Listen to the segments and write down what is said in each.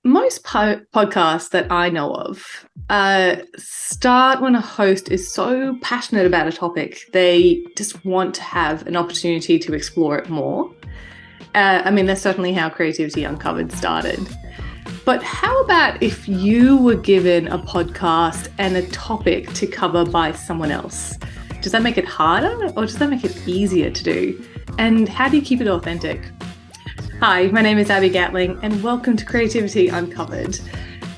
most podcasts that I know of start when a host is so passionate about a topic, they just want to have an opportunity to explore it more. That's certainly how Creativity Uncovered started. But how about if you were given a podcast and a topic to cover by someone else? Does that make it harder or does that make it easier to do? And how do you keep it authentic? Hi, my name is Abby Gatling and welcome to Creativity Uncovered.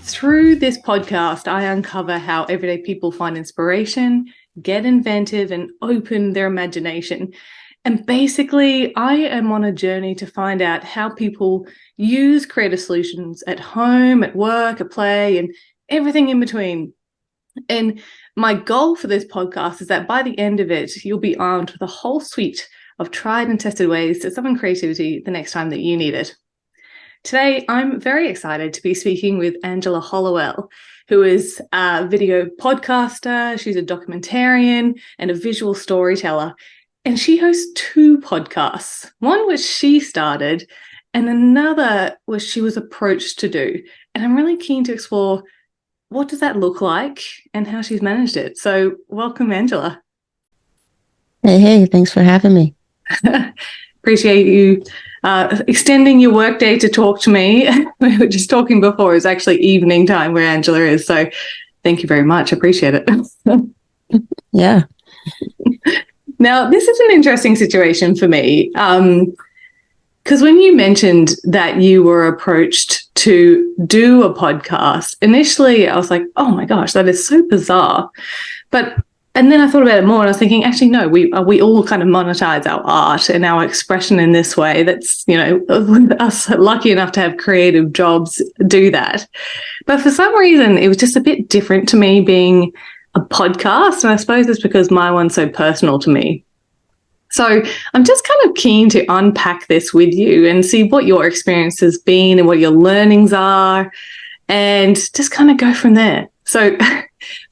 Through this podcast, I uncover how everyday people find inspiration, get inventive and open their imagination. And basically, I am on a journey to find out how people use creative solutions at home, at work, at play, and everything in between. And my goal for this podcast is that by the end of it, you'll be armed with a whole suite of tried and tested ways to summon creativity the next time that you need it. Today, I'm very excited to be speaking with Angela Hollowell, who is a video podcaster, she's a documentarian, and a visual storyteller. And she hosts two podcasts, one which she started and another which she was approached to do. And I'm really keen to explore what does that look like and how she's managed it. So welcome, Angela. Hey, thanks for having me. Appreciate you extending your workday to talk to me. We were just talking before, it's actually evening time where Angela is. So thank you very much. I appreciate it. Yeah. Now, this is an interesting situation for me because when you mentioned that you were approached to do a podcast, initially I was like, oh my gosh, that is so bizarre. And then I thought about it more and I was thinking, actually, no, we all kind of monetize our art and our expression in this way. That's, us lucky enough to have creative jobs do that. But for some reason, it was just a bit different to me being a podcast. And I suppose it's because my one's so personal to me. So I'm just kind of keen to unpack this with you and see what your experience has been and what your learnings are and just kind of go from there. So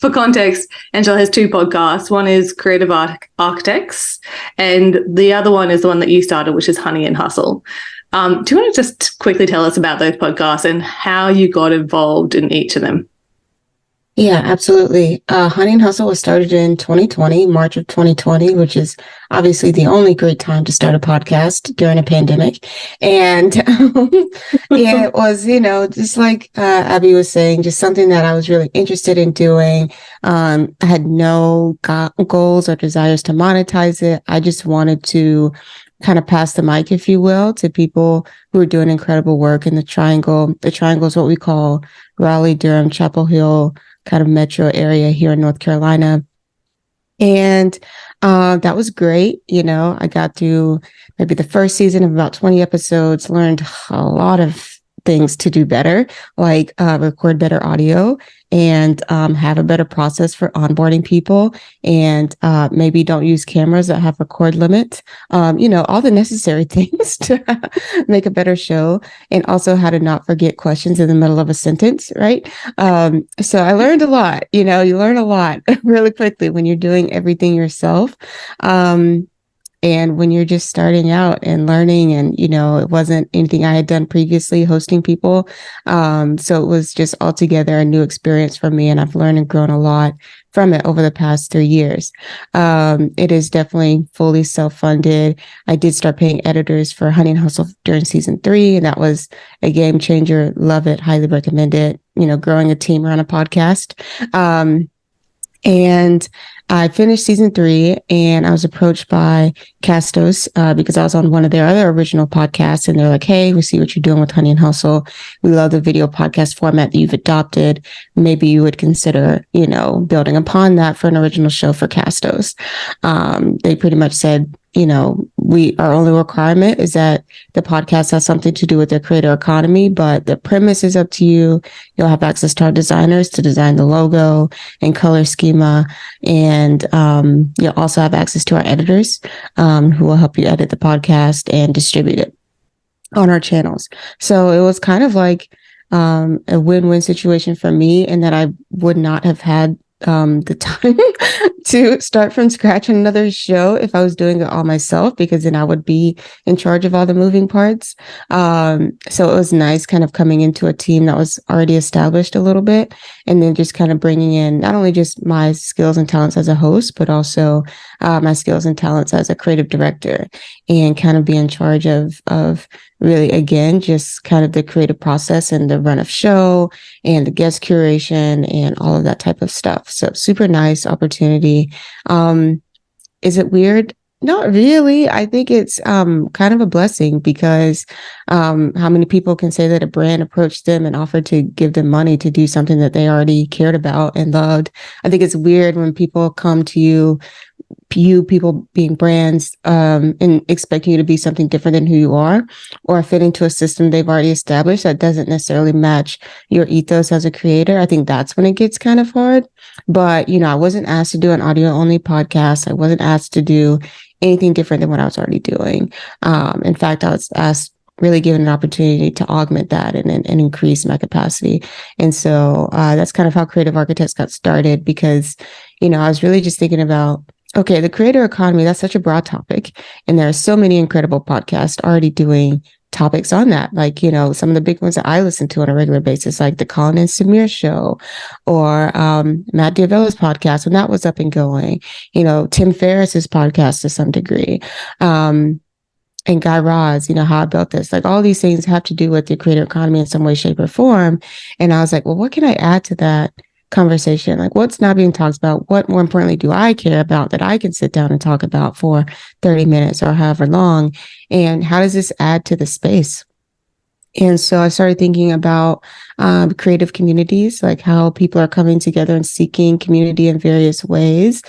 for context, Angela has two podcasts. One is Creative Architects and the other one is the one that you started, which is Honey and Hustle. Do you want to just quickly tell us about those podcasts and how you got involved in each of them? Yeah, absolutely. Honey and Hustle was started in 2020, March of 2020, which is obviously the only great time to start a podcast during a pandemic. And it was, just like Abby was saying, just something that I was really interested in doing. I had no goals or desires to monetize it. I just wanted to kind of pass the mic, if you will, to people who are doing incredible work in the Triangle. The Triangle is what we call Raleigh, Durham, Chapel Hill, kind of metro area here in North Carolina. And that was great. I got through maybe the first season of about 20 episodes, learned a lot of things to do better, like record better audio and have a better process for onboarding people and maybe don't use cameras that have record limit, all the necessary things to make a better show, and also how to not forget questions in the middle of a sentence, right? So I learned a lot. You learn a lot really quickly when you're doing everything yourself. And when you're just starting out and learning and, it wasn't anything I had done previously hosting people. So it was just altogether a new experience for me. And I've learned and grown a lot from it over the past 3 years. It is definitely fully self-funded. I did start paying editors for Honey and Hustle during season 3. And that was a game changer. Love it. Highly recommend it. Growing a team around a podcast. And I finished season 3 and I was approached by Castos because I was on one of their other original podcasts and they're like, hey, we see what you're doing with Honey and Hustle. We love the video podcast format that you've adopted. Maybe you would consider, building upon that for an original show for Castos. They pretty much said, our only requirement is that the podcast has something to do with their creator economy, but the premise is up to you. You'll have access to our designers to design the logo and color schema. And you'll also have access to our editors who will help you edit the podcast and distribute it on our channels. So it was kind of like a win-win situation for me, and that I would not have had the time to start from scratch on another show if I was doing it all myself, because then I would be in charge of all the moving parts. So it was nice kind of coming into a team that was already established a little bit, and then just kind of bringing in not only just my skills and talents as a host, but also my skills and talents as a creative director, and kind of be in charge of really, again, just kind of the creative process and the run of show and the guest curation and all of that type of stuff. So super nice opportunity. Is it weird? Not really. I think it's kind of a blessing, because how many people can say that a brand approached them and offered to give them money to do something that they already cared about and loved? I think it's weird when people come to you people being brands, and expecting you to be something different than who you are, or fit into a system they've already established that doesn't necessarily match your ethos as a creator. I think that's when it gets kind of hard. But, I wasn't asked to do an audio only podcast. I wasn't asked to do anything different than what I was already doing. In fact, I was asked, really given an opportunity to augment that and increase my capacity. And so that's kind of how Creative Architects got started, because, I was really just thinking about, okay, the creator economy, that's such a broad topic. And there are so many incredible podcasts already doing topics on that. Like, some of the big ones that I listen to on a regular basis, like the Colin and Samir show, or Matt D'Avella's podcast when that was up and going, Tim Ferriss's podcast to some degree. And Guy Raz, How I Built This, like all these things have to do with the creator economy in some way, shape, or form. And I was like, well, what can I add to that conversation? Like, what's not being talked about? What, more importantly, do I care about that I can sit down and talk about for 30 minutes or however long? And how does this add to the space? And so I started thinking about creative communities, like how people are coming together and seeking community in various ways.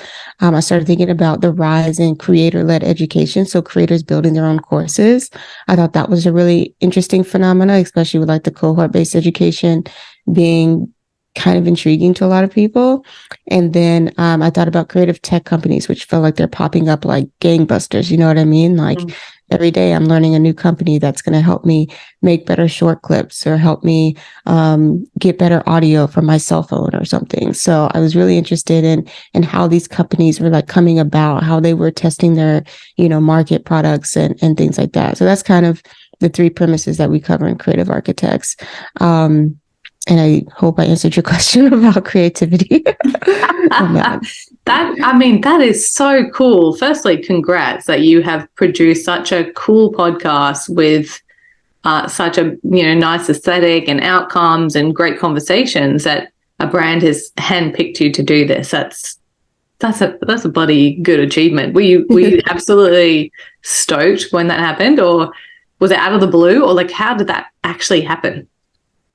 I started thinking about the rise in creator-led education, so creators building their own courses. I thought that was a really interesting phenomena, especially with like the cohort-based education being kind of intriguing to a lot of people. And then I thought about creative tech companies, which felt like they're popping up like gangbusters. You know what I mean? Like every day I'm learning a new company that's going to help me make better short clips or help me get better audio from my cell phone or something. So I was really interested in how these companies were like coming about, how they were testing their, market products and things like that. So that's kind of the three premises that we cover in Creative Architects. And I hope I answered your question about creativity. That is so cool. Firstly, congrats that you have produced such a cool podcast with such a nice aesthetic and outcomes and great conversations, that a brand has handpicked you to do this. That's a bloody good achievement. Were you absolutely stoked when that happened, or was it out of the blue, or like how did that actually happen?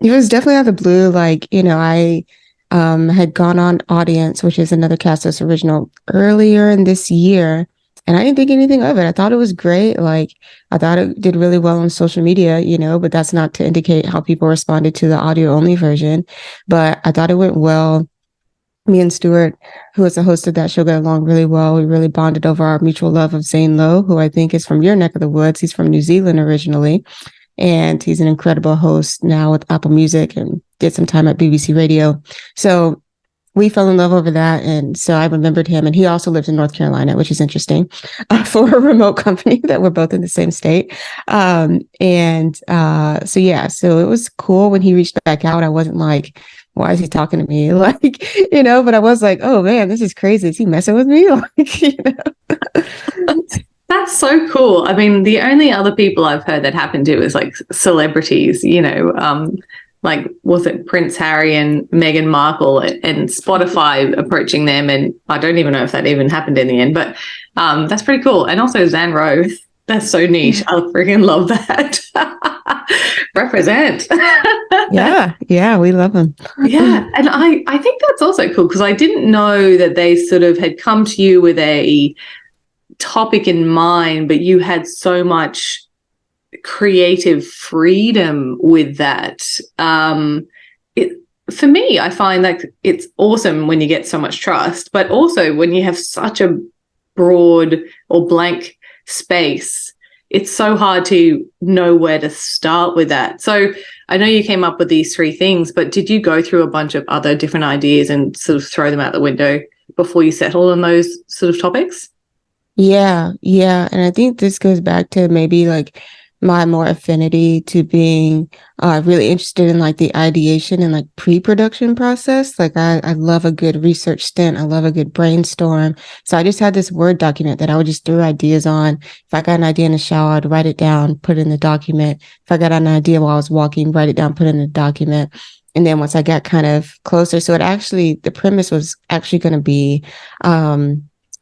It was definitely out of the blue. Like, I had gone on Audience, which is another Castos original, earlier in this year, and I didn't think anything of it. I thought it was great. Like, I thought it did really well on social media, but that's not to indicate how people responded to the audio only version. But I thought it went well. Me and Stuart, who was the host of that show, got along really well. We really bonded over our mutual love of Zane Lowe, who I think is from your neck of the woods. He's from New Zealand originally. And he's an incredible host now with Apple Music and did some time at BBC Radio. So we fell in love over that. And so I remembered him. And he also lives in North Carolina, which is interesting for a remote company that we're both in the same state. So it was cool when he reached back out. I wasn't like, why is he talking to me? Like, but I was like, oh man, this is crazy. Is he messing with me? That's so cool. I mean, the only other people I've heard that happened to is like celebrities, like was it Prince Harry and Meghan Markle and Spotify approaching them. And I don't even know if that even happened in the end, but that's pretty cool. And also Zan Rowe, that's so niche. I freaking love that. Represent. Yeah, we love him. Yeah, and I think that's also cool, because I didn't know that they sort of had come to you with a topic in mind, but you had so much creative freedom with that. For me, I find that it's awesome when you get so much trust, but also when you have such a broad or blank space, it's so hard to know where to start with that. So I know you came up with these three things, but did you go through a bunch of other different ideas and sort of throw them out the window before you settled on those sort of topics? Yeah, yeah. And I think this goes back to maybe like my more affinity to being really interested in like the ideation and like pre-production process. Like I love a good research stint. I love a good brainstorm. So I just had this Word document that I would just throw ideas on. If I got an idea in the shower, I'd write it down, put it in the document. If I got an idea while I was walking, write it down, put it in the document. And then once I got kind of closer, so the premise was actually going to be,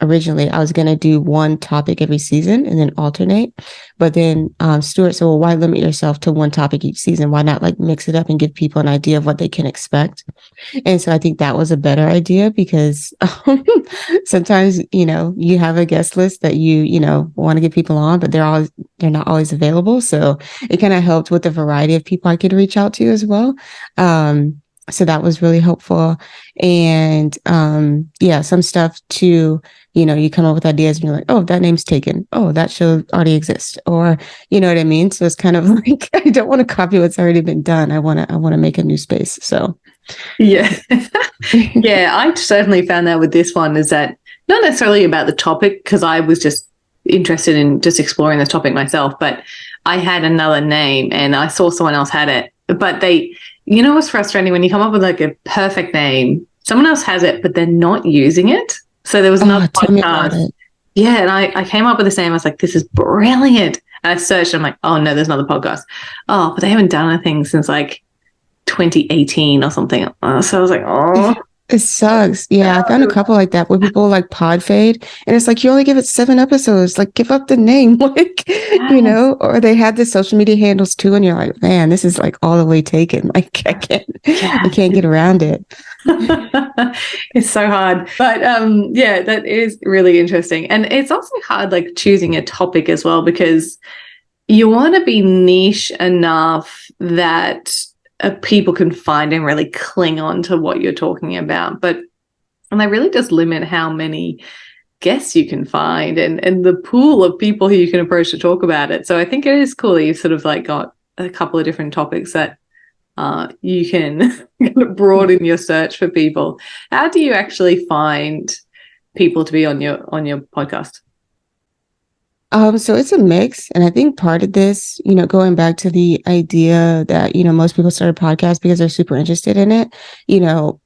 originally I was going to do one topic every season and then alternate, but then Stuart said, well, why limit yourself to one topic each season? Why not like mix it up and give people an idea of what they can expect? And so I think that was a better idea because sometimes, you have a guest list that you want to get people on, but they're not always available. So it kind of helped with the variety of people I could reach out to as well. So that was really helpful. And some stuff too, you come up with ideas and you're like, oh, that name's taken. Oh, that show already exists. Or, you know what I mean? So it's kind of like, I don't want to copy what's already been done. I want to make a new space. So yeah. Yeah, I certainly found that with this one is that not necessarily about the topic, because I was just interested in just exploring the topic myself, but I had another name and I saw someone else had it, but what's frustrating when you come up with like a perfect name, someone else has it, but they're not using it. So there was another podcast. Yeah, and I came up with the name. I was like, this is brilliant. And I searched, I'm like, oh no, there's another podcast. Oh, but they haven't done anything since like 2018 or something. So I was like, oh. It sucks. Yeah, I found a couple like that where people like pod fade, and it's like you only give it 7 episodes. Like, give up the name, like Or they had the social media handles too, and you're like, man, this is like all the way taken. Like, I can't get around it. It's so hard, but that is really interesting, and it's also hard, like choosing a topic as well, because you want to be niche enough that people can find and really cling on to what you're talking about. And they really just limit how many guests you can find and the pool of people who you can approach to talk about it. So I think it is cool that you've sort of like got a couple of different topics that you can broaden your search for people. How do you actually find people to be on your podcast? So it's a mix. And I think part of this, going back to the idea that, most people start a podcast because they're super interested in it,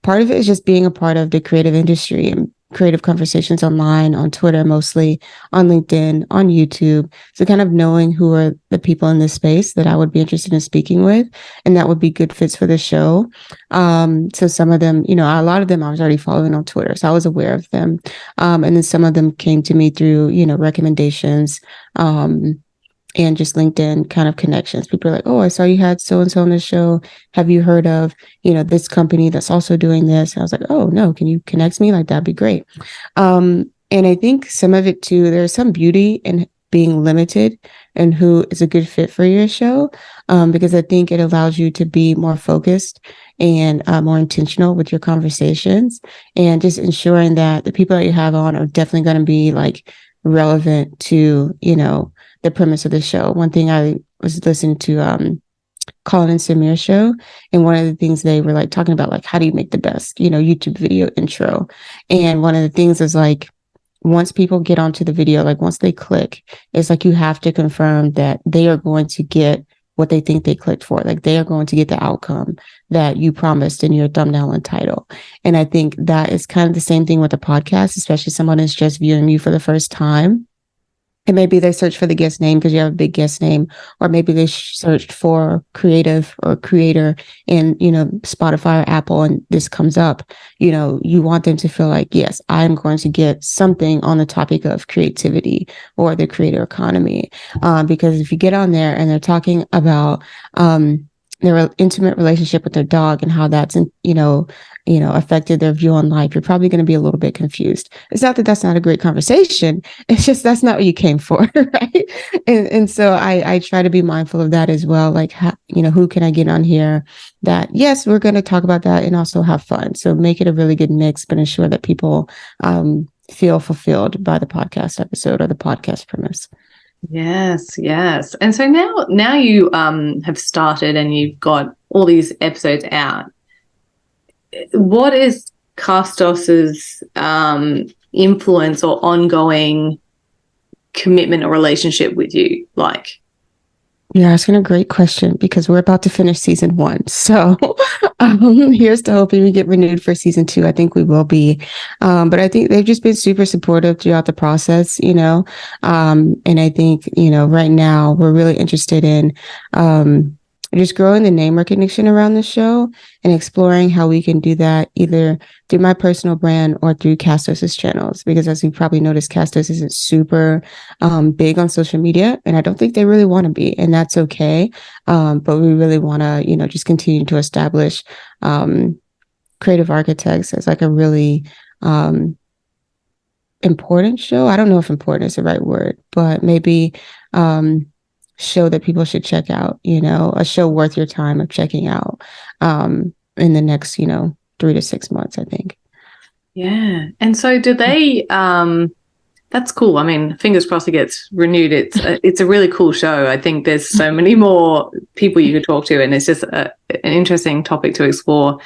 part of it is just being a part of the creative industry and creative conversations online, on Twitter, mostly on LinkedIn, on YouTube. So kind of knowing who are the people in this space that I would be interested in speaking with, and that would be good fits for the show. So some of them, a lot of them I was already following on Twitter, so I was aware of them. And then some of them came to me through, recommendations, and just LinkedIn kind of connections. People are like, oh, I saw you had so-and-so on the show. Have you heard of, this company that's also doing this? And I was like, oh, no, can you connect me? Like, that'd be great. And I think some of it too, there's some beauty in being limited and who is a good fit for your show, because I think it allows you to be more focused and more intentional with your conversations, and just ensuring that the people that you have on are definitely going to be like relevant to, the premise of the show. One thing I was listening to Colin and Samir's show, and one of the things they were like talking about, like, how do you make the best, YouTube video intro? And one of the things is like, once people get onto the video, like once they click, it's like you have to confirm that they are going to get what they think they clicked for. Like, they are going to get the outcome that you promised in your thumbnail and title. And I think that is kind of the same thing with a podcast, especially someone who's just viewing you for the first time. And maybe they search for the guest name because you have a big guest name, or maybe they searched for creative or creator in, Spotify or Apple, and this comes up. You want them to feel like, yes, I'm going to get something on the topic of creativity or the creator economy. Because if you get on there and they're talking about their intimate relationship with their dog and how that's, affected their view on life, you're probably going to be a little bit confused. It's not that that's not a great conversation. It's just, that's not what you came for. Right. And so I try to be mindful of that as well. Like, who can I get on here that, yes, we're going to talk about that and also have fun. So make it a really good mix, but ensure that people feel fulfilled by the podcast episode or the podcast premise. Yes. And so now you have started and you've got all these episodes out. What is Castos's influence or ongoing commitment or relationship with you like? You're asking a great question because we're about to finish season 1. So here's to hoping we get renewed for season 2. I think we will be. But I think they've just been super supportive throughout the process, you know. And I think, you know, right now we're really interested in just growing the name recognition around the show and exploring how we can do that either through my personal brand or through Castos's channels. Because as you probably noticed, Castos isn't super big on social media, and I don't think they really want to be, and that's okay. But we really want to, you know, just continue to establish Creative Architects as like a really important show. I don't know if important is the right word, but maybe show that people should check out, you know, a show worth your time of checking out in the next, you know, 3 to 6 months, I think. Yeah. And so do they, that's cool. I mean, fingers crossed it gets renewed. It's a really cool show. I think there's so many more people you could talk to, and it's just an interesting topic to explore.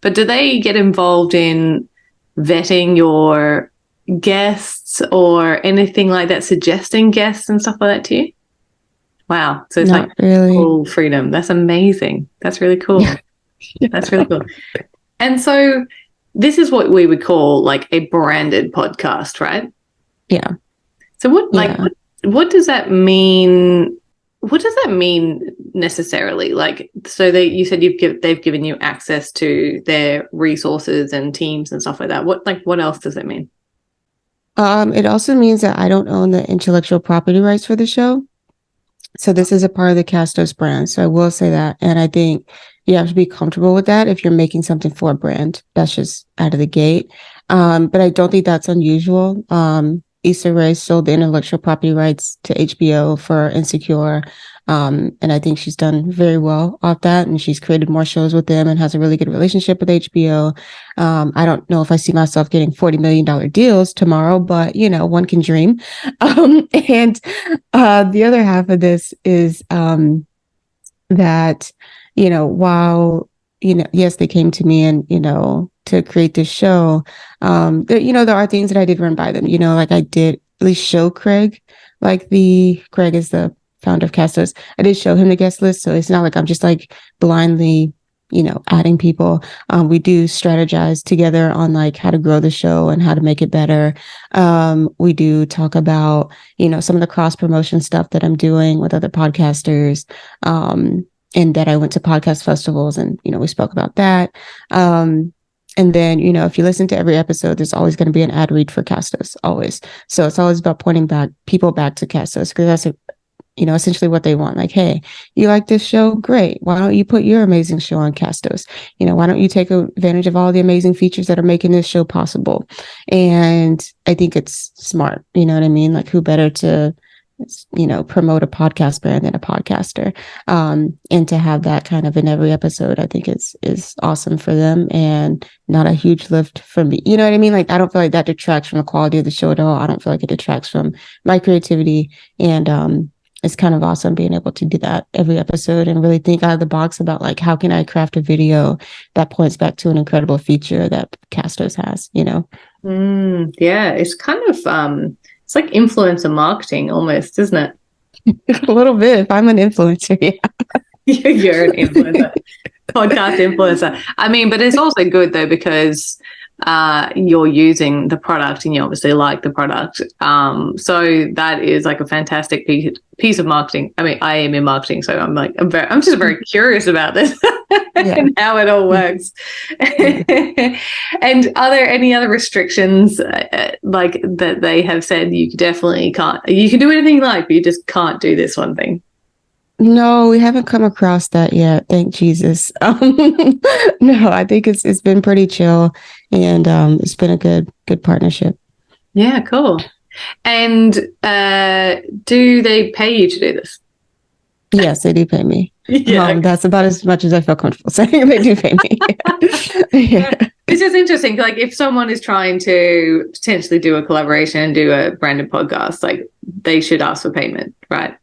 But do they get involved in vetting your guests or anything like that, suggesting guests and stuff like that to you? Wow. So it's Not like really. full freedom. That's amazing. That's really cool. That's really cool. And so this is what we would call like a branded podcast, right? Yeah. So what does that mean? What does that mean necessarily? Like, so you said they've given you access to their resources and teams and stuff like that. What else does it mean? It also means that I don't own the intellectual property rights for the show. So this is a part of the Castos brand. So I will say that. And I think you have to be comfortable with that if you're making something for a brand. That's just out of the gate. But I don't think that's unusual. Issa Rae sold the intellectual property rights to HBO for Insecure. And I think she's done very well off that. And she's created more shows with them and has a really good relationship with HBO. I don't know if I see myself getting $40 million deals tomorrow, but, you know, one can dream. And the other half of this is that, you know, while, you know, yes, they came to me and, you know, to create this show, there are things that I did run by them, you know, like I did at least show Craig, Craig is the founder of Castos. I did show him the guest list. So it's not like I'm just like blindly, you know, adding people. We do strategize together on like how to grow the show and how to make it better. We do talk about, you know, some of the cross promotion stuff that I'm doing with other podcasters. And that I went to podcast festivals and, you know, we spoke about that. And then, you know, if you listen to every episode, there's always going to be an ad read for Castos, always. So it's always about pointing people back to Castos, because that's you know, essentially what they want. Like, hey, you like this show? Great. Why don't you put your amazing show on Castos? You know, why don't you take advantage of all the amazing features that are making this show possible? And I think it's smart. You know what I mean? Like, who better to, you know, promote a podcast brand than a podcaster? And to have that kind of in every episode, I think is awesome for them and not a huge lift for me. You know what I mean? Like, I don't feel like that detracts from the quality of the show at all. I don't feel like it detracts from my creativity. And it's kind of awesome being able to do that every episode and really think out of the box about like, how can I craft a video that points back to an incredible feature that Castos has, you know? Yeah, it's kind of it's like influencer marketing almost, isn't it? A little bit. If I'm an influencer, yeah. You're an influencer, podcast influencer. I mean, but it's also good though, because you're using the product and you obviously like the product. So that is like a fantastic piece of marketing. I mean, I am in marketing, so I'm just very curious about this and how it all works. And are there any other restrictions like that they have said you definitely can't, you can do anything you like, but you just can't do this one thing? No, we haven't come across that yet. Thank Jesus. No, I think it's been pretty chill, and it's been a good partnership. Yeah, cool. And do they pay you to do this? Yes, they do pay me. Yeah, that's about as much as I feel comfortable saying. They do pay me. Yeah. It's just interesting. Like, if someone is trying to potentially do a collaboration and do a branded podcast, like, they should ask for payment, right?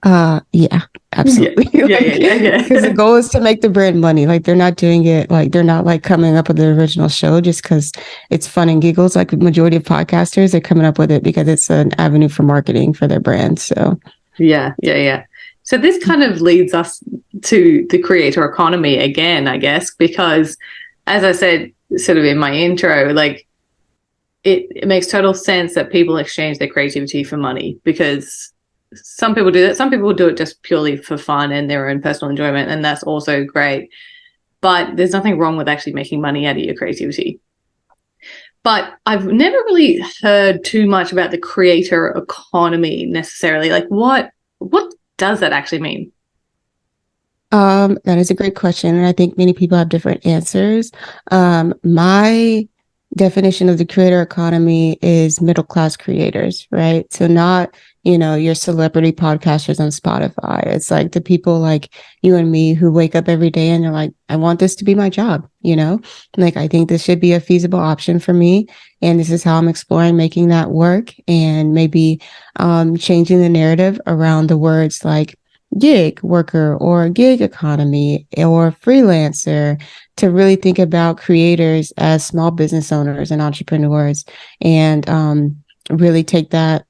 Yeah, absolutely. Yeah. Because the goal is to make the brand money. Like they're not doing it, like they're not like coming up with the original show just because it's fun and giggles. Like the majority of podcasters are coming up with it because it's an avenue for marketing for their brand. So yeah. So this kind of leads us to the creator economy again, I guess, because as I said sort of in my intro, like it makes total sense that people exchange their creativity for money, because some people do that. Some people do it just purely for fun and their own personal enjoyment, and that's also great. But there's nothing wrong with actually making money out of your creativity. But I've never really heard too much about the creator economy necessarily. Like what does that actually mean? that is a great question. And I think many people have different answers. My definition of the creator economy is middle class creators, right? So not, your celebrity podcasters on Spotify. It's like the people like you and me who wake up every day and they're like, I want this to be my job, Like I think this should be a feasible option for me. And this is how I'm exploring making that work, and maybe changing the narrative around the words like gig worker or gig economy or freelancer, to really think about creators as small business owners and entrepreneurs, and really take that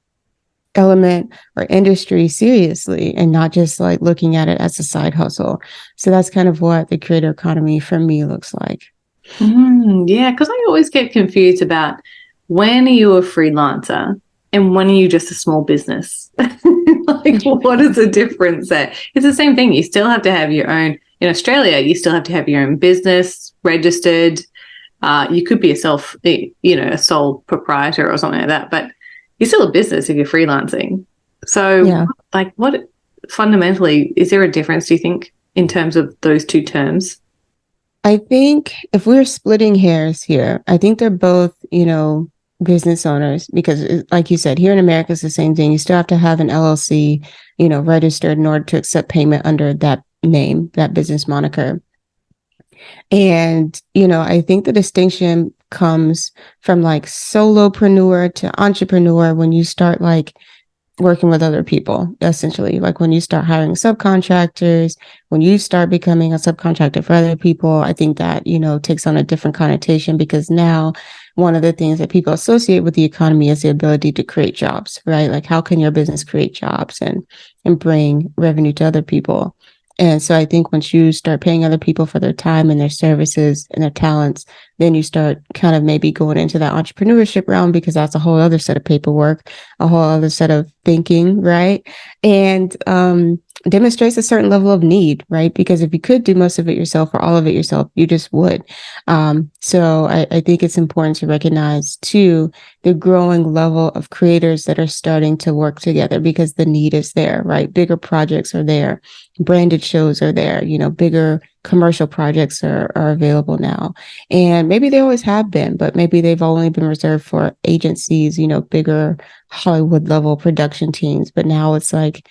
element or industry seriously and not just like looking at it as a side hustle. So that's kind of what the creator economy for me looks like. Yeah, because I always get confused about when are you a freelancer and when are you just a small business? Like, what is the difference there? It's the same thing. You still have to have your own, in Australia, you still have to have your own business registered. You could be a sole proprietor or something like that, but you're still a business if you're freelancing. So, Yeah. like, what fundamentally, is there a difference, do you think, in terms of those two terms? I think if we're splitting hairs here, I think they're both, business owners, because like you said, here in America, it's the same thing. You still have to have an LLC, registered in order to accept payment under that name, that business moniker. And, I think the distinction comes from like solopreneur to entrepreneur when you start like working with other people, essentially. Like when you start hiring subcontractors, when you start becoming a subcontractor for other people, I think that, takes on a different connotation, because now one of the things that people associate with the economy is the ability to create jobs, right? Like how can your business create jobs and bring revenue to other people? And so I think once you start paying other people for their time and their services and their talents, then you start kind of maybe going into that entrepreneurship realm, because that's a whole other set of paperwork, a whole other set of thinking, right? And demonstrates a certain level of need, right? Because if you could do most of it yourself or all of it yourself, you just would. So I think it's important to recognize too the growing level of creators that are starting to work together, because the need is there, right? Bigger projects are there, branded shows are there, bigger commercial projects are available now. And maybe they always have been, but maybe they've only been reserved for agencies, bigger Hollywood level production teams. But now it's like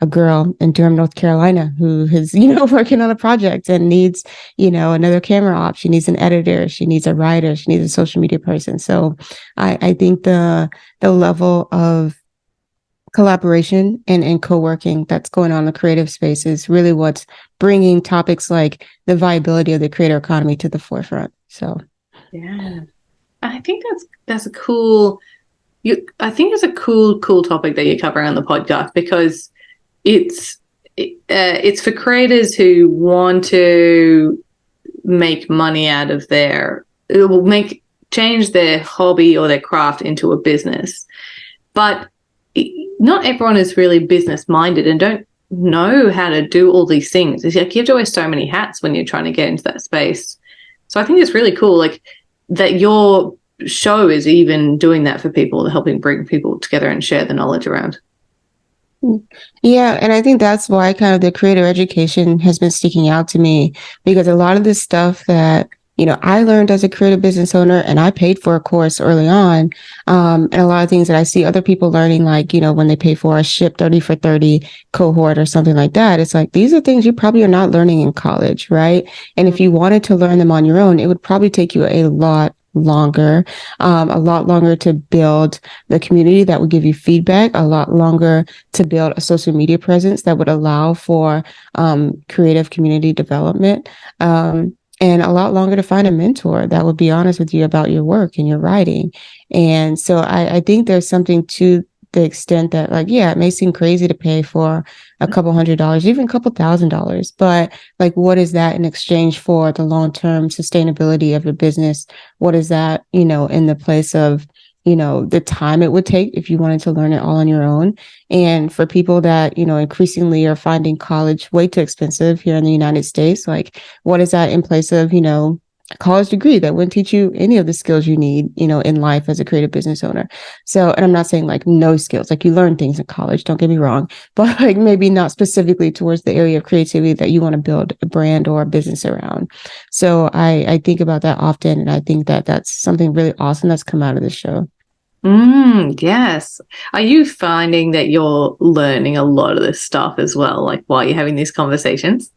a girl in Durham, North Carolina, who is, working on a project and needs, another camera op. She needs an editor. She needs a writer. She needs a social media person. So I think the level of collaboration and co-working that's going on in the creative space is really what's bringing topics like the viability of the creator economy to the forefront. So, yeah, I think that's a cool. I think it's a cool topic that you're covering on the podcast, because it's for creators who want to make money out of change their hobby or their craft into a business, but not everyone is really business minded and don't know how to do all these things. It's like you have to wear so many hats when you're trying to get into that space. So I think it's really cool, like that your show is even doing that for people, helping bring people together and share the knowledge around. Yeah, and I think that's why kind of the creator education has been sticking out to me, because a lot of this stuff that I learned as a creative business owner, and I paid for a course early on. And a lot of things that I see other people learning, like, when they pay for a Ship 30 for 30 cohort or something like that, it's like, these are things you probably are not learning in college, right? And if you wanted to learn them on your own, it would probably take you a lot longer, a lot longer to build the community that would give you feedback, a lot longer to build a social media presence that would allow for creative community development, and a lot longer to find a mentor that would be honest with you about your work and your writing. And so I think there's something to the extent that, like, yeah, it may seem crazy to pay for a couple $100s, even a couple $1,000, but like, what is that in exchange for the long-term sustainability of your business? What is that, in the place of, the time it would take if you wanted to learn it all on your own? And for people that, increasingly are finding college way too expensive here in the United States, like, what is that in place of, a college degree that wouldn't teach you any of the skills you need, in life as a creative business owner? So, and I'm not saying like no skills, like you learn things in college, don't get me wrong, but like maybe not specifically towards the area of creativity that you want to build a brand or a business around. So I think about that often. And I think that that's something really awesome that's come out of this show. Yes. Are you finding that you're learning a lot of this stuff as well, like while you're having these conversations?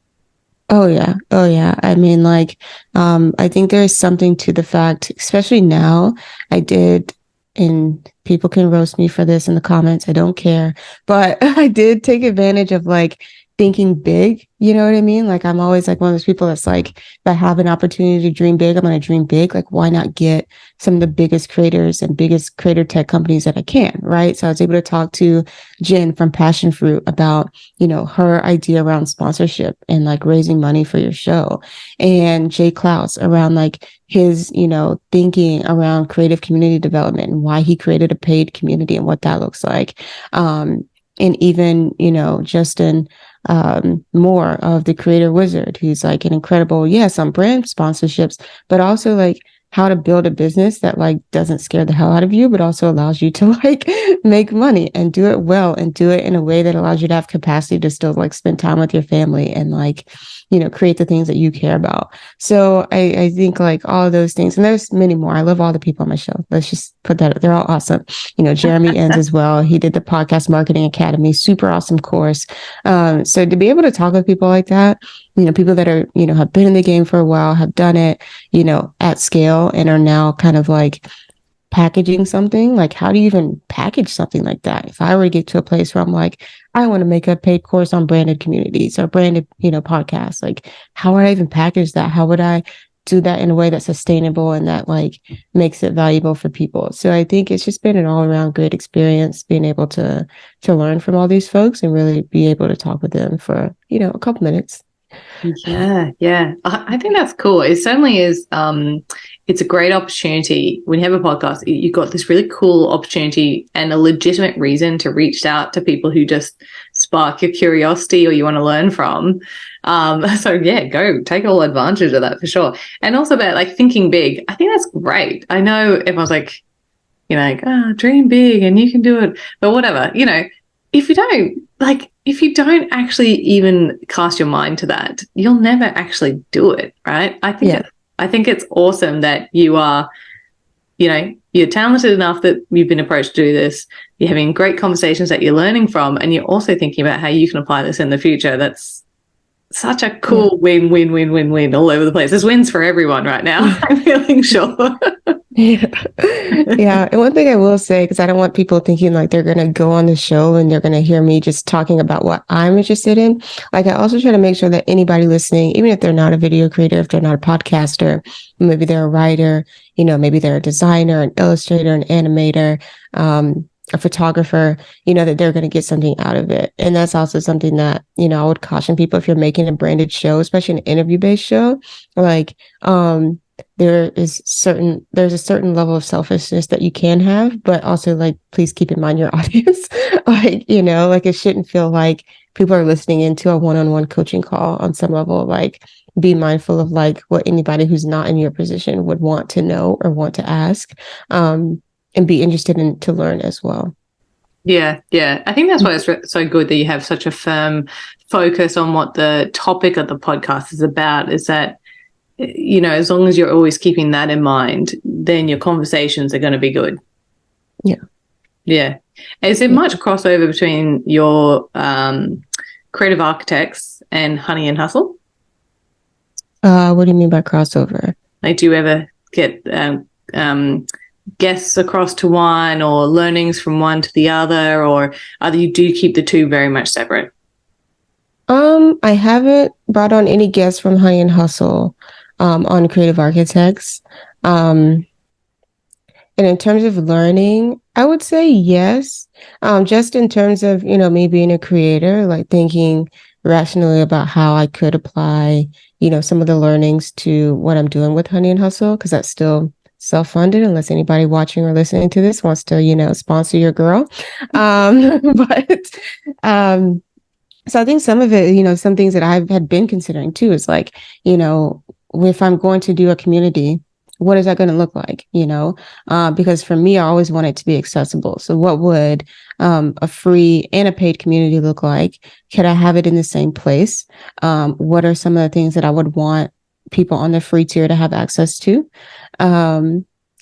Oh yeah. Oh yeah. I mean, like, I think there is something to the fact, especially now, I did, and people can roast me for this in the comments. I don't care, but I did take advantage of like thinking big. You know what I mean? Like, I'm always like one of those people that's like, if I have an opportunity to dream big, I'm going to dream big. Like, why not get some of the biggest creators and biggest creator tech companies that I can, right? So I was able to talk to Jen from Passion Fruit about, her idea around sponsorship and like raising money for your show, and Jay Klaus around like his, thinking around creative community development and why he created a paid community and what that looks like. And even, Justin Moore of the Creator Wizard, who's like an incredible, yes, on brand sponsorships, but also like how to build a business that like doesn't scare the hell out of you, but also allows you to like make money and do it well and do it in a way that allows you to have capacity to still like spend time with your family and like, create the things that you care about. So I think like all of those things, and there's many more. I love all the people on my show. Let's just put that, they're all awesome. Jeremy Enns as well. He did the Podcast Marketing Academy, super awesome course. So to be able to talk with people like that, people that are, have been in the game for a while, have done it, at scale and are now kind of like packaging something. Like, how do you even package something like that? If I were to get to a place where I'm like, I want to make a paid course on branded communities or branded, podcasts, like, how would I even package that? How would I do that in a way that's sustainable and that like makes it valuable for people? So I think it's just been an all around great experience being able to learn from all these folks and really be able to talk with them for, a couple minutes. Yeah. I think that's cool. It certainly is. It's a great opportunity when you have a podcast. You've got this really cool opportunity and a legitimate reason to reach out to people who just spark your curiosity or you want to learn from. So yeah, go take all advantage of that for sure. And also about like thinking big. I think that's great. I know everyone's like, dream big and you can do it, but whatever, if you don't actually even cast your mind to that, you'll never actually do it, right? I think it's awesome that you are, you're talented enough that you've been approached to do this. You're having great conversations that you're learning from, and you're also thinking about how you can apply this in the future. That's such a cool win, win, win, win, win all over the place. There's wins for everyone right now. I'm feeling sure. Yeah. And one thing I will say, because I don't want people thinking like they're going to go on the show and they're going to hear me just talking about what I'm interested in. Like, I also try to make sure that anybody listening, even if they're not a video creator, if they're not a podcaster, maybe they're a writer, maybe they're a designer, an illustrator, an animator, a photographer, that they're going to get something out of it. And that's also something that, I would caution people if you're making a branded show, especially an interview-based show, like, there's a certain level of selfishness that you can have, but also like, please keep in mind your audience. Like, like it shouldn't feel like people are listening into a one-on-one coaching call on some level. Like, be mindful of like what anybody who's not in your position would want to know or want to ask, and be interested in to learn as well. Yeah. I think that's why it's so good that you have such a firm focus on what the topic of the podcast is about, is that, as long as you're always keeping that in mind, then your conversations are going to be good. Yeah. Is there much crossover between your creative architects and Honey and Hustle? What do you mean by crossover? Like, do you ever get guests across to one, or learnings from one to the other, or either you do keep the two very much separate? I haven't brought on any guests from Honey and Hustle on Creative Architects. And in terms of learning, I would say yes. Just in terms of, me being a creator, like thinking rationally about how I could apply, some of the learnings to what I'm doing with Honey and Hustle, because that's still self-funded unless anybody watching or listening to this wants to, sponsor your girl. But so I think some of it, some things that I've had been considering too is like, if I'm going to do a community, what is that going to look like? Because for me, I always want it to be accessible. So what would a free and a paid community look like? Could I have it in the same place? What are some of the things that I would want people on the free tier to have access to?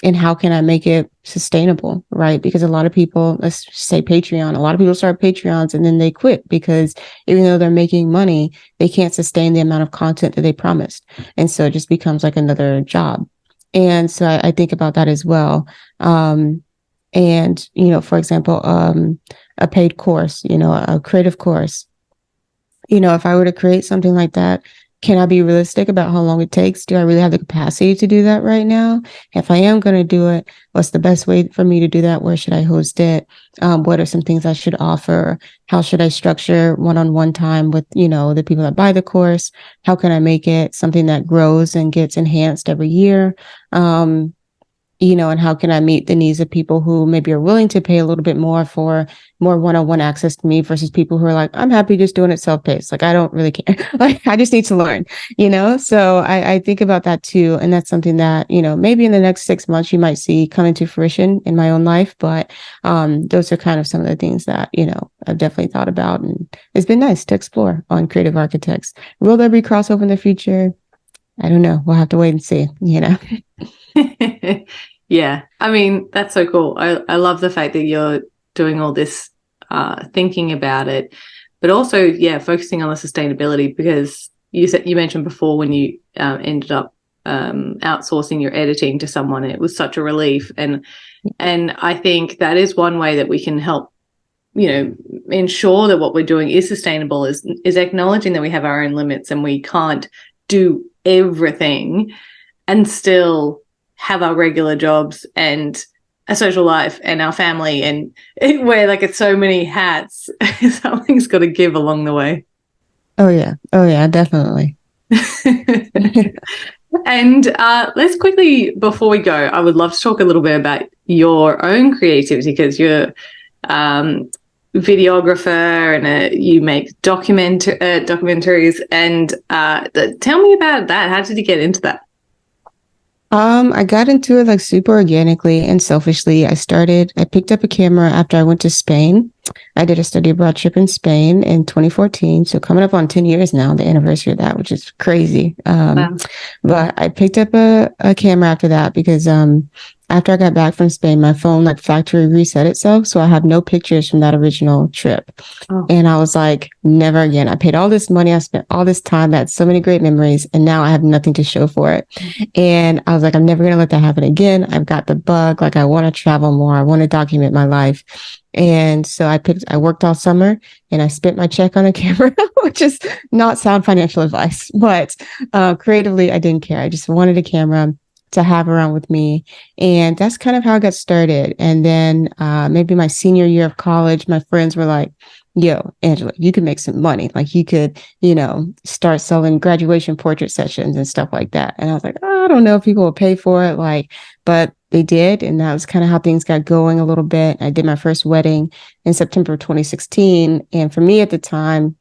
And how can I make it sustainable, right? Because a lot of people, let's say Patreon, a lot of people start Patreons and then they quit because even though they're making money, they can't sustain the amount of content that they promised. And so it just becomes like another job. And so I think about that as well. And, for example, a paid course, a creative course, if I were to create something like that, can I be realistic about how long it takes? Do I really have the capacity to do that right now? If I am going to do it, what's the best way for me to do that? Where should I host it? What are some things I should offer? How should I structure one-on-one time with, the people that buy the course? How can I make it something that grows and gets enhanced every year? And how can I meet the needs of people who maybe are willing to pay a little bit more for more one-on-one access to me versus people who are like, I'm happy just doing it self-paced. Like, I don't really care. Like, I just need to learn, So I think about that too. And that's something that, maybe in the next 6 months, you might see come into fruition in my own life. But those are kind of some of the things that, I've definitely thought about. And it's been nice to explore on Creative Architects. Will there be crossover in the future? I don't know. We'll have to wait and see, Yeah, I mean, that's so cool. I love the fact that you're doing all this thinking about it, but also, focusing on the sustainability, because you mentioned before when you ended up outsourcing your editing to someone, it was such a relief. And I think that is one way that we can help, ensure that what we're doing is sustainable, is acknowledging that we have our own limits and we can't do everything and still have our regular jobs and a social life and our family, and wear like it's so many hats. Something's got to give along the way. Oh yeah, definitely. And let's quickly, before we go, I would love to talk a little bit about your own creativity, because you're videographer and you make documentaries, and tell me about that. How did you get into that? I got into it like super organically and selfishly. I picked up a camera after I went to Spain. I did a study abroad trip in Spain in 2014. So coming up on 10 years now, the anniversary of that, which is crazy. Wow. But I picked up a camera after that because after I got back from Spain, my phone like factory reset itself. So I have no pictures from that original trip. Oh. And I was like, never again. I paid all this money. I spent all this time. I had so many great memories. And now I have nothing to show for it. And I was like, I'm never going to let that happen again. I've got the bug. Like, I want to travel more. I want to document my life. And so I worked all summer and I spent my check on a camera, which is not sound financial advice, but creatively, I didn't care. I just wanted a camera to have around with me. And that's kind of how I got started. And then maybe my senior year of college, my friends were like, yo, Angela, you could make some money. Like, you could, start selling graduation portrait sessions and stuff like that. And I was like, oh, I don't know if people will pay for it. But they did. And that was kind of how things got going a little bit. I did my first wedding in September of 2016. And for me at the time,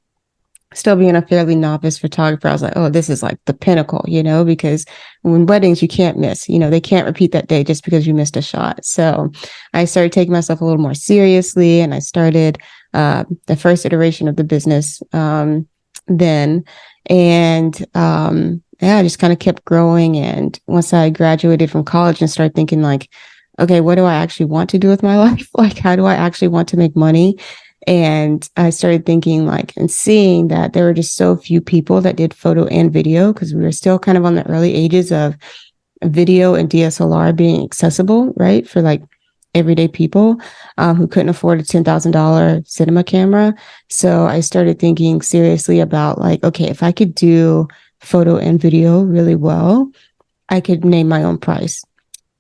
still being a fairly novice photographer, I was like, oh, this is like the pinnacle, because when weddings, you can't miss, they can't repeat that day just because you missed a shot. So I started taking myself a little more seriously, and I started the first iteration of the business then. And I just kind of kept growing. And once I graduated from college and started thinking like, okay, what do I actually want to do with my life? Like, how do I actually want to make money? And I started thinking and seeing that there were just so few people that did photo and video, because we were still kind of on the early ages of video and DSLR being accessible, right, for like everyday people who couldn't afford a $10,000 cinema camera. So I started thinking seriously about like, okay, if I could do photo and video really well, I could name my own price.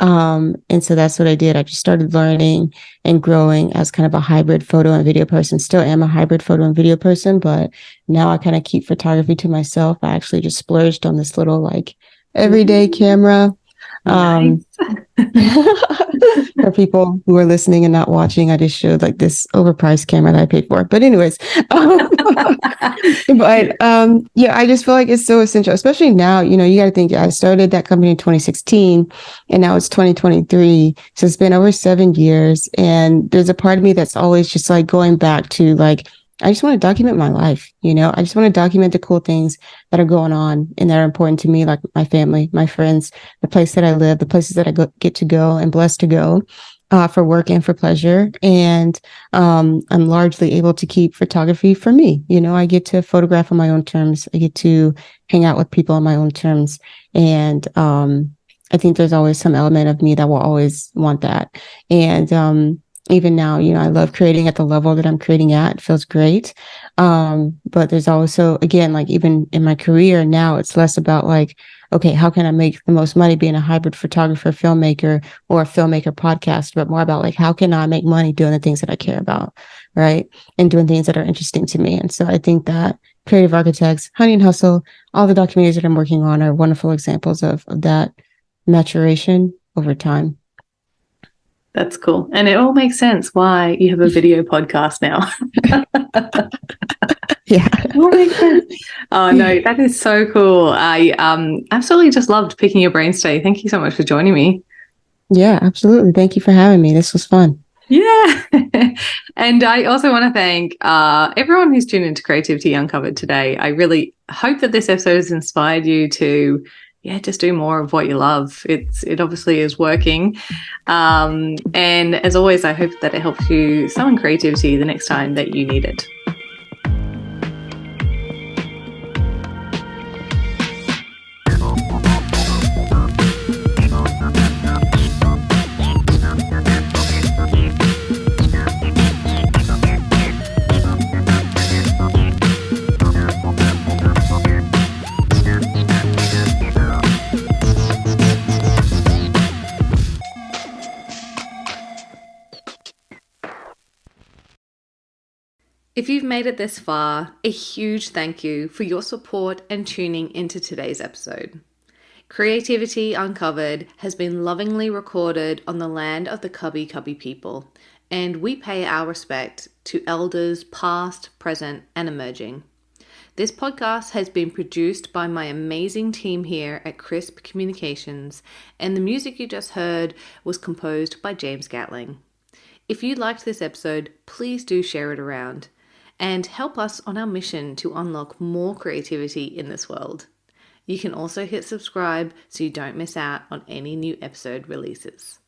And so that's what I did. I just started learning and growing as kind of a hybrid photo and video person. Still am a hybrid photo and video person, but now I kind of keep photography to myself. I actually just splurged on this little like everyday camera. Nice. For people who are listening and not watching, I just showed like this overpriced camera that I paid for. But anyways, yeah, I just feel like it's so essential, especially now. You know, you got to think I started that company in 2016 and now it's 2023. So it's been over 7 years. And there's a part of me that's always just like going back to like, I just want to document my life. You know, I just want to document the cool things that are going on and that are important to me, like my family, my friends, the place that I live, the places that I get to go and blessed to go for work and for pleasure. And I'm largely able to keep photography for me. You know, I get to photograph on my own terms. I get to hang out with people on my own terms. And I think there's always some element of me that will always want that. And even now, you know, I love creating at the level that I'm creating at. It feels great. But there's also, again, like even in my career now, it's less about like, okay, how can I make the most money being a hybrid photographer, filmmaker, or a filmmaker podcast, but more about like, how can I make money doing the things that I care about, right? And doing things that are interesting to me. And so I think that Creative Architects, Honey and Hustle, all the documentaries that I'm working on are wonderful examples of that maturation over time. That's cool. And it all makes sense why you have a video podcast now. Yeah. All makes sense. Oh no, that is so cool. I absolutely just loved picking your brains today. Thank you so much for joining me. Yeah, absolutely. Thank you for having me. This was fun. Yeah. And I also want to thank everyone who's tuned into Creativity Uncovered today. I really hope that this episode has inspired you to just do more of what you love. It obviously is working. And as always, I hope that it helps you summon creativity the next time that you need it. If you've made it this far, a huge thank you for your support and tuning into today's episode. Creativity Uncovered has been lovingly recorded on the land of the Cubby Cubby people, and we pay our respect to elders past, present, and emerging. This podcast has been produced by my amazing team here at Crisp Communications, and the music you just heard was composed by James Gatling. If you liked this episode, please do share it around and help us on our mission to unlock more creativity in this world. You can also hit subscribe so you don't miss out on any new episode releases.